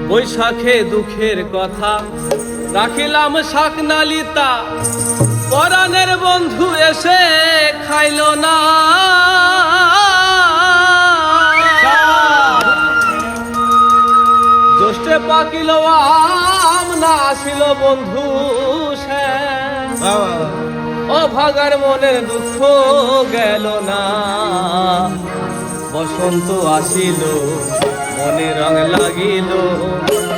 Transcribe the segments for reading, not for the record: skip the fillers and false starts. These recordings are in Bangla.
বৈশাখে দুঃখের কথা রাখিলাম শাকনালিতা, পরাণের বন্ধু এসে খাইল না। জ্যৈষ্ঠে পাকিল আম, না আসিল বন্ধু সে, অভাগার মনের দুঃখ গেল না। বসন্ত আসিল, মনে রং লাগিল,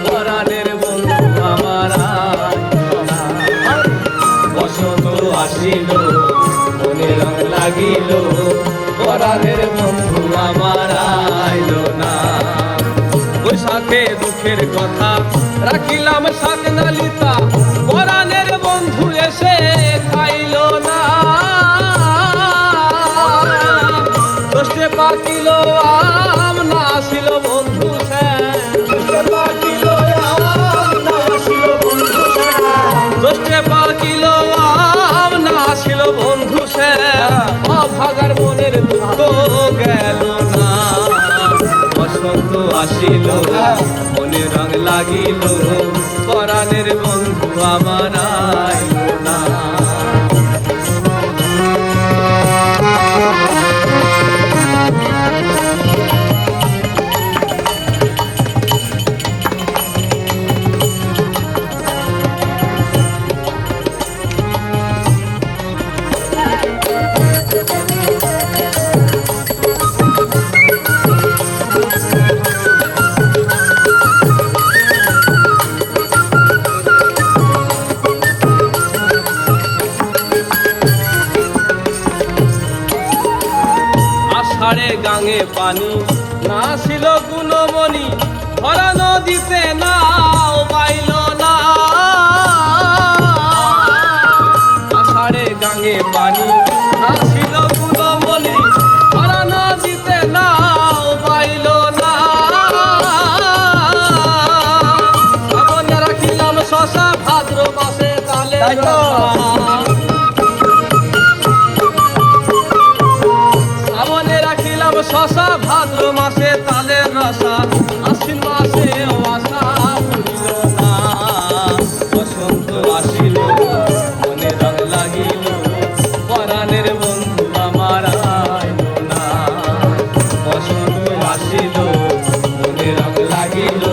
পরাণের বন্ধু আমার আইলো না। বসন্ত আসিল, মনে রং লাগিল, পরাণের বন্ধু আমার আইলো না। বৈশাখে দুঃখের কথা রাখিলাম শাকনালিতা, পরাণের বন্ধু এসে খাইল না। জ্যৈষ্ঠে পাকিল আম, না আসিল বন্ধু সে, জ্যৈষ্ঠে পাকিল আম, না আসিল বন্ধু সে, জ্যৈষ্ঠে পাকিল আম, না আসিল বন্ধু সে, অভাগার মনের দুঃখ গেল না। বসন্ত আসিল, মনে রং লাগিল, পরাণের বন্ধু আমার আইলো না। আষাঢ়ে গাঙে পানি, না ছিল গুণমণি, ভরা নদীতে নাও পাইল না। আষাঢ়ে গাঙে পানি, না ছিল গুণমণি, ভরা নদীতে নাও পাইল না। শ্রাবণে রাখিলাম শশা, ভাদ্র মাসে তালে শশা, ভাদ্র মাসে তালের রসা, আশ্বিন মাসে আশা ভুলিল না। বসন্ত আসিল, মনে রং লাগিল, পরাণের বন্ধু আমার আইলো না। বসন্ত আসিল, মনে রং লাগিল,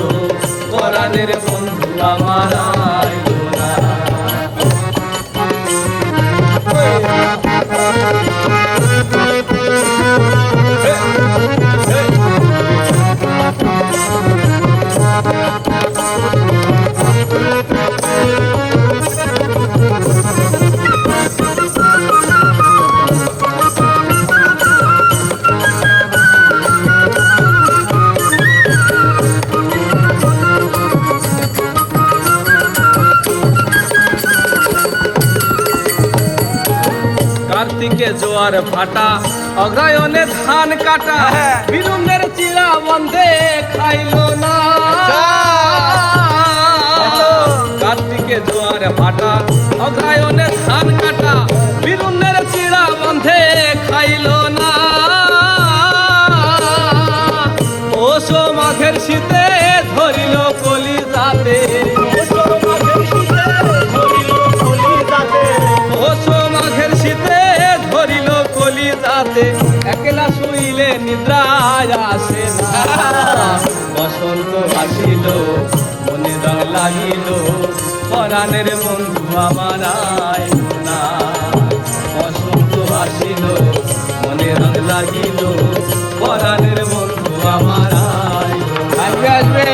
পরাণের বন্ধু আমার আইলো না। কার্তিকে জোয়ার ভাটা, অগ্রায়ণে ধান কাটা, বিলুমের চিড়া বন্ধে খাইল না। কার্তিকে জোয়ার ভাটা, অগ্রায়ণে ধান কাটা, বিলুমের চিড়া বন্ধে খাইল না। পৌষ মাঘের শীতে ধরিল কলিজাতে, একলা শুইলে নিদ্রায় আসে না। বসন্ত আসিল, মনে রং লাগিল, পরাণের বন্ধু আমার আইলো না। বসন্ত আসিল, মনে রং লাগিল, পরাণের বন্ধু আমার আইলো না। আসবে আসবে।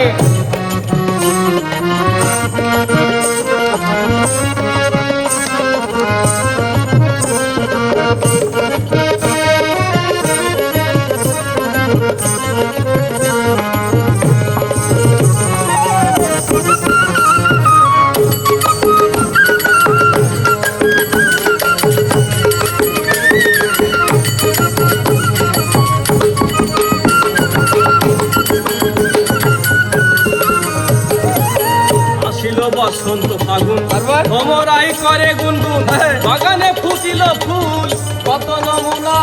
বসন্ত ফাগুন, ভ্রমরাই করে গুনগুন, বাগানে ফুটিল ফুল কত নমুনা।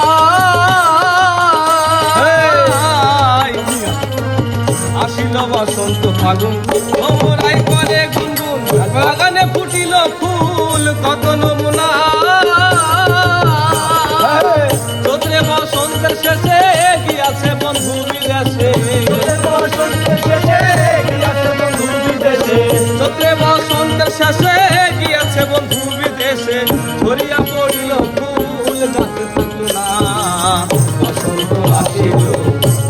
আসিল বসন্ত ফাগুন ভ্রমরাই করে গুনগুন বাগানে ফুটিল ফুল কত নমুনা চৈত্রে বসন্তের শেষে গিয়াছে বন্ধু বিদেশে চৈত্রে বসন্তের শেষে গিয়াছে বন্ধু বিদেশে ছড়িয়া পড়িল ফুল যাতে থাকল না বসন্ত আসিল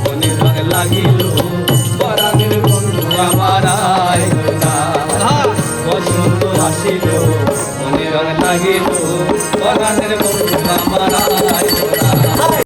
মনে রঙ লাগিল পরাণের বন্ধু আমার আইল না বসন্ত আসিল মনে রঙ লাগিল পরাণের বন্ধু আমার আইল না